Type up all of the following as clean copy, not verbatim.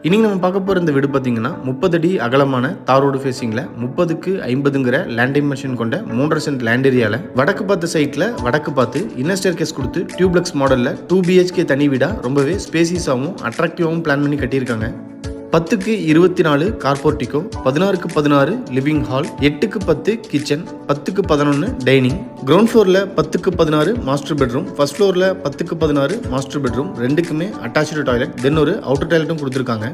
இன்னைக்கு நம்ம பார்க்க போகிற இந்த வீடு பார்த்தீங்கன்னா 30 அடி அகலமான தார் ரோடு ஃபேஸிங்கில் 30க்கு 50ங்கிற லேண்ட் டைமென்ஷன் கொண்ட 3.5 சென்ட் லேண்ட் ஏரியாவில் வடக்கு பார்த்த சைட்டில் வடக்கு பார்த்து இன்னர் ஸ்டேர்கேஸ் கொடுத்து டியூப்ளெக்ஸ் மாடலில் 2 BHK தனி வீடாக ரொம்பவே ஸ்பேசியஸாகவும் அட்ராக்டிவாகவும் பிளான் பண்ணி கட்டியிருக்காங்க. 10க்கு 24 கார்போர்டிகோ, 16க்கு 16 லிவிங் ஹால், 8க்கு 10 கிச்சன், 10க்கு 11 டைனிங். கிரவுண்ட் ஃப்ளோரில் 10க்கு 16 மாஸ்டர் பெட்ரூம், ஃபர்ஸ்ட் ஃப்ளோரில் 10க்கு 16 மாஸ்டர் பெட்ரூம், ரெண்டுக்குமே அட்டாச்சு டாய்லெட், தென் ஒரு அவுட்டர் டாய்லெட்டும் கொடுத்துருக்காங்க.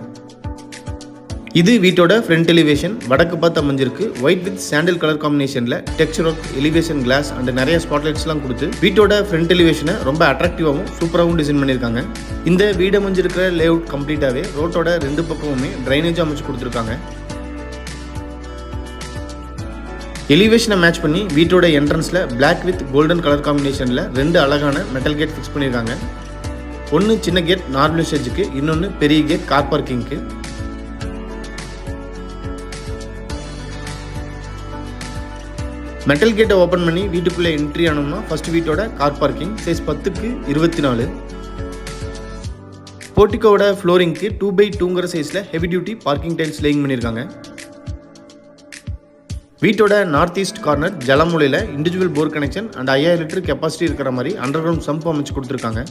இது வீட்டோட ஃப்ரண்ட் எலிவேஷன். வடக்கு பார்த்து அமைஞ்சிருக்கு. ஒயிட் வித் சாண்டில் கலர் காம்பினேஷனில் texture work, elevation glass and நிறைய ஸ்பாட்லைட்ஸ்லாம் கொடுத்து வீட்டோட ஃப்ரண்ட் எலிவேஷனை ரொம்ப அட்ராக்டிவாகவும் சூப்பராகவும் டிசைன் பண்ணியிருக்காங்க. இந்த வீடு அமைஞ்சிருக்கிற லே அவுட் கம்ப்ளீட்டாகவே ரோட்டோட 2 பக்கமுமே ட்ரைனேஜ் அமைச்சு கொடுத்துருக்காங்க. எலிவேஷனை மேட்ச் பண்ணி வீட்டோட என்ட்ரன்ஸில் பிளாக் வித் கோல்டன் கலர் காம்பினேஷனில் 2 அழகான மெட்டல் கேட் ஃபிக்ஸ் பண்ணியிருக்காங்க. ஒன்று சின்ன கேட் நார்மல் யூசேஜுக்கு, இன்னொன்று பெரிய கேட் கார் பார்க்கிங்க்கு. மெட்டல் கேட்டை ஓப்பன் பண்ணி வீட்டுக்குள்ளே என்ட்ரி ஆனோம்னா ஃபர்ஸ்ட் வீட்டோட கார் பார்க்கிங் சைஸ் 10க்கு 24. போர்ட்டிகோட ஃப்ளோரிங்க்கு 2x2ங்கிற சைஸில் heavy duty parking tiles laying பண்ணியிருக்காங்க. வீட்டோட நார்த் ஈஸ்ட் கார்னர் ஜலமூலையில் individual bore connection and 5000 litre capacity இருக்கிற மாதிரி அண்டர் கிரவுண்ட் சம்ப் அமைச்சு கொடுத்துருக்காங்க.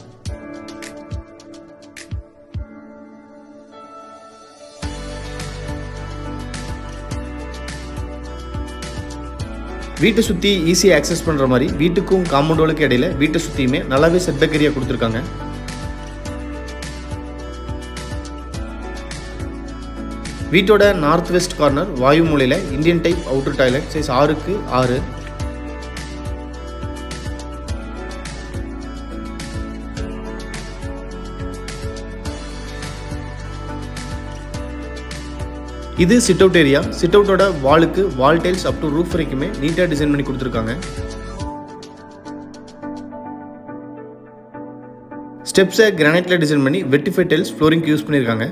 வீட்டை சுற்றி ஈஸியாக ஆக்சஸ் பண்ணுற மாதிரி வீட்டுக்கும் காம்பவுண்டுகளுக்கு இடையில வீட்டை சுற்றியுமே நல்லாவே செட்பேக் ஏரியா கொடுத்துருக்காங்க. வீட்டோட நார்த் வெஸ்ட் கார்னர் வாயு மூலையில் Indian type outer toilet size 6க்கு 6. இது சிட் அவுட் ஏரியா. சிட் அவுட்டோட வாலுக்கு wall tiles up to roof வரைக்குமே நீட்டாக டிசைன் பண்ணி கொடுத்துருக்காங்க. ஸ்டெப்ஸை கிரானைட்ல டிசைன் பண்ணி வெட்டிஃபை டைல்ஸ் ஃப்ளோரிங்க்கு யூஸ் பண்ணியிருக்காங்க.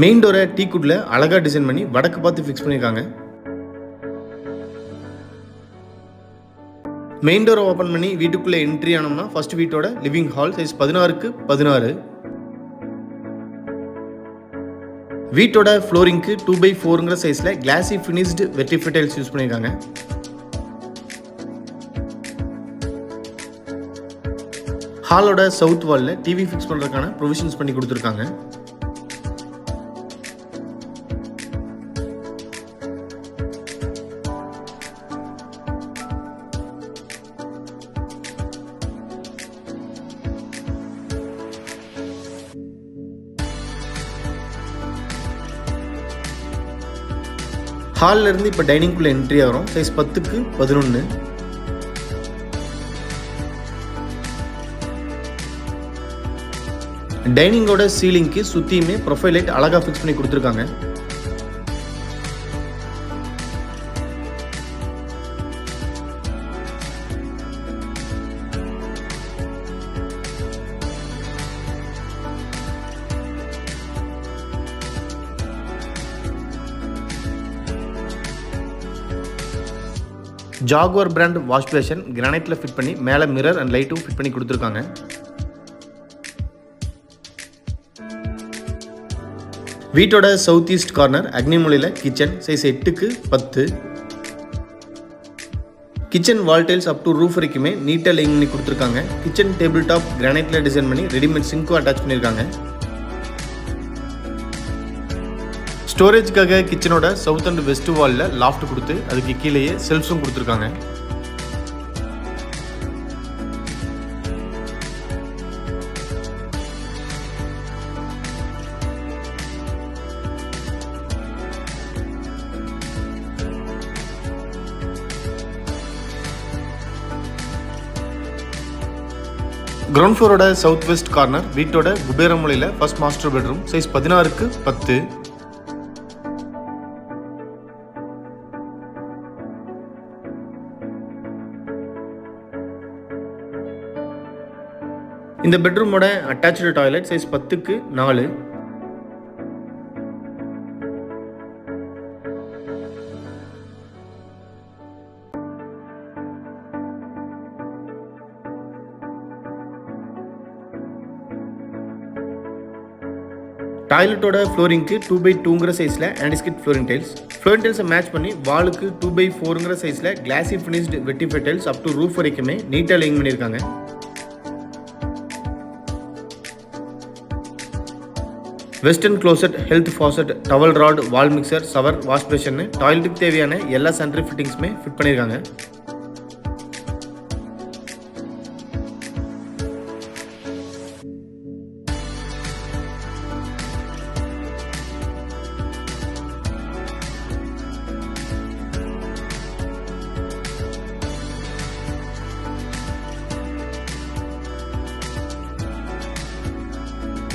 மெயின் டோரை டீக்குட்ல அழகாக டிசைன் பண்ணி வடக்கு பார்த்து ஃபிக்ஸ் பண்ணியிருக்காங்க. மெயின் டோரை ஓப்பன் பண்ணி வீட்டுக்குள்ளே என்ட்ரி ஆனோம்னா ஃபர்ஸ்ட் வீட்டோட லிவிங் ஹால் சைஸ் 16க்கு 16. வீட்டோட ஃப்ளோரிங்க்கு 2x4ங்கிற சைஸில் classy finished vitrified tiles use பண்ணியிருக்காங்க. ஹாலோட சவுத் வாலில் டிவி ஃபிக்ஸ் பண்ணுறதுக்கான ப்ரொவிஷன்ஸ் பண்ணி கொடுத்துருக்காங்க. ஹாலில் இருந்து இப்போ டைனிங்குள்ளே என்ட்ரி ஆகிறோம். சைஸ் 10க்கு 11. டைனிங்கோட சீலிங்க்கு சுற்றியுமே ப்ரொஃபைல் லைட் அழகாக ஃபிக்ஸ் பண்ணி கொடுத்துருக்காங்க. ஜாகுவார் பிராண்ட் வாஷ் பேஷன் கிரானைட்ல ஃபிட் பண்ணி மேலே மிரர் அண்ட் லைட்டும் ஃபிட் பண்ணி கொடுத்துருக்காங்க. வீட்டோட சவுத் ஈஸ்ட் கார்னர் அக்னிமூலையில் கிச்சன் சைஸ் 8க்கு 10. Kitchen wall tiles up to roof வரைக்குமே நீட்டாக லேயிங் பண்ணி கொடுத்துருக்காங்க. கிச்சன் டேபிள் டாப் கிரானைட்ல டிசைன் பண்ணி ரெடிமேட் சிங்க்கும் அட்டாச் பண்ணியிருக்காங்க. ஸ்டோரேஜ்க்காக கிச்சனோட சவுத் அண்ட் வெஸ்ட் வாலில் லாஃப்ட் கொடுத்து அதுக்கு கீழேயே செல்ஃப்ஸும் கொடுத்துருக்காங்க. கிரவுண்ட் ஃப்ளோரோட சவுத் வெஸ்ட் கார்னர் வீட்டோட குபேர மூலையில் ஃபர்ஸ்ட் மாஸ்டர் பெட்ரூம் சைஸ் 16க்கு 10. இந்த பெட்ரூமோட அட்டாச்சு டாய்லெட் சைஸ் 10க்கு 4. டாய்லெட்டோட ஃப்ளோரிங்க்கு 2x2ங்கிற சைஸில் ஆன்டிஸ்கிட் ஃப்ளோரிங் டைல்ஸ். ஃப்ளோரிங் டைல்ஸை மேட்ச் பண்ணி வாலுக்கு 2x4ங்கிற சைஸில் classy finished vitrified tiles up to roof வரைக்குமே நீட்டாக லேயிங் பண்ணியிருக்காங்க. Western closet, health faucet, towel rod, wall mixer, shower, wash basin, டாய்லெட்டுக்கு தேவையான எல்லா சானிட்டரி ஃபிட்டிங்ஸுமே ஃபிட் பண்ணியிருக்காங்க.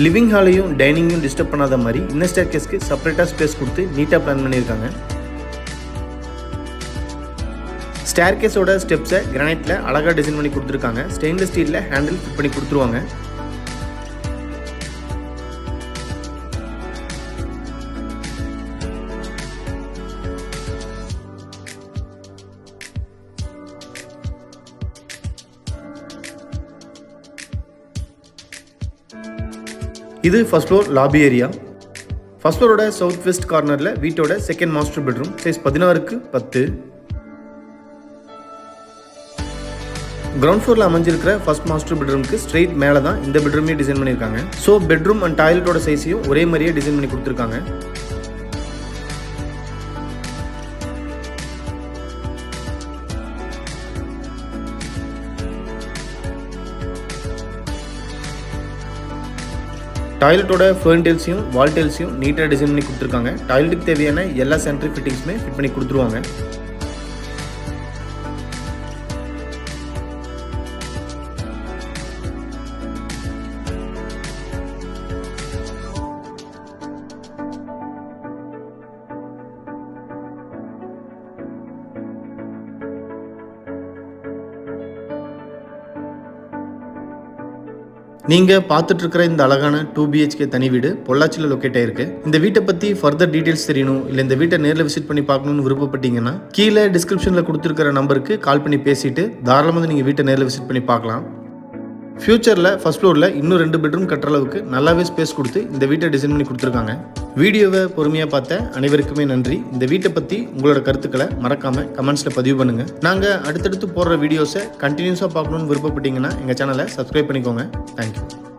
லிவிங் ஹாலையும் டைனிங்கையும் டிஸ்டர்ப் பண்ணாத மாதிரி இன்னர் ஸ்டேர்கேஸ்க்கு செப்பரேட்டாக ஸ்பேஸ் கொடுத்து நீட்டாக பிளான் பண்ணியிருக்காங்க. ஸ்டேர்கேஸோட ஸ்டெப்ஸை கிரானைட்டில் அழகாக டிசைன் பண்ணி கொடுத்துருக்காங்க. ஸ்டெயின்லெஸ் ஸ்டீலில் ஹேண்டில் ஃபிட் பண்ணி கொடுத்துருவாங்க. இது first floor lobby area. First ஃப்ளோரோட சவுத் வெஸ்ட் கார்னரில் வீட்டோட second master bedroom, size 16x10. Ground ஃப்ளோரில் அமைஞ்சிருக்கிற ஃபர்ஸ்ட் மாஸ்டர் பெட்ரூமுக்கு ஸ்ட்ரெயிட் மேலே தான் இந்த பெட்ரூமே டிசைன் பண்ணியிருக்காங்க. ஸோ பெட்ரூம் அண்ட் டாய்லெட்டோட சைஸையும் ஒரே மாதிரியே டிசைன் பண்ணி கொடுத்துருக்காங்க. டாய்லெட்டோட ஃப்ளோரிங் டைல்ஸையும் வால் டைல்ஸையும் நீட்டாக டிசைன் பண்ணி கொடுத்துருக்காங்க. டாய்லெட்டுக்கு தேவையான எல்லா சானிட்டரி ஃபிட்டிங்ஸுமே ஃபிட் பண்ணி கொடுத்துருவாங்க. நீங்கள் பார்த்துட்டு இருக்கிற இந்த அழகான 2BHK தனி வீடு பொள்ளாச்சியில் லொக்கேட் ஆயிருக்கு. இந்த வீட்டை பற்றி ஃபர்தர் டீட்டெயில்ஸ் தெரியணும், இல்லை இந்த வீட்டை நேரில் விசிட் பண்ணி பார்க்கணும்னு விருப்பப்பட்டீங்கன்னா கீழே டிஸ்கிரிப்ஷனில் கொடுத்துருக்கிற நம்பருக்கு கால் பண்ணி பேசிட்டு தாராளமாக நீங்கள் வீட்டை நேரில் விசிட் பண்ணி பார்க்கலாம். ஃபியூச்சரில் ஃபர்ஸ்ட் ஃப்ளோரில் இன்னும் 2 பெட்ரூம் கட்டுற அளவுக்கு நல்லாவே ஸ்பேஸ் கொடுத்து இந்த வீட்டை டிசைன் பண்ணி கொடுத்துருக்காங்க. வீடியோவை பொறுமையாக பார்த்த அனைவருக்குமே நன்றி. இந்த வீட்டை பற்றி உங்களோட கருத்துக்களை மறக்காமல் கமெண்ட்ஸில் பதிவு பண்ணுங்கள். நாங்கள் அடுத்தடுத்து போடுற வீடியோஸை கண்டினியூஸாக பார்க்கணுன்னு விருப்பப்பட்டீங்கன்னா எங்கள் சேனலை சப்ஸ்கிரைப் பண்ணிக்கோங்க. தேங்க்யூ.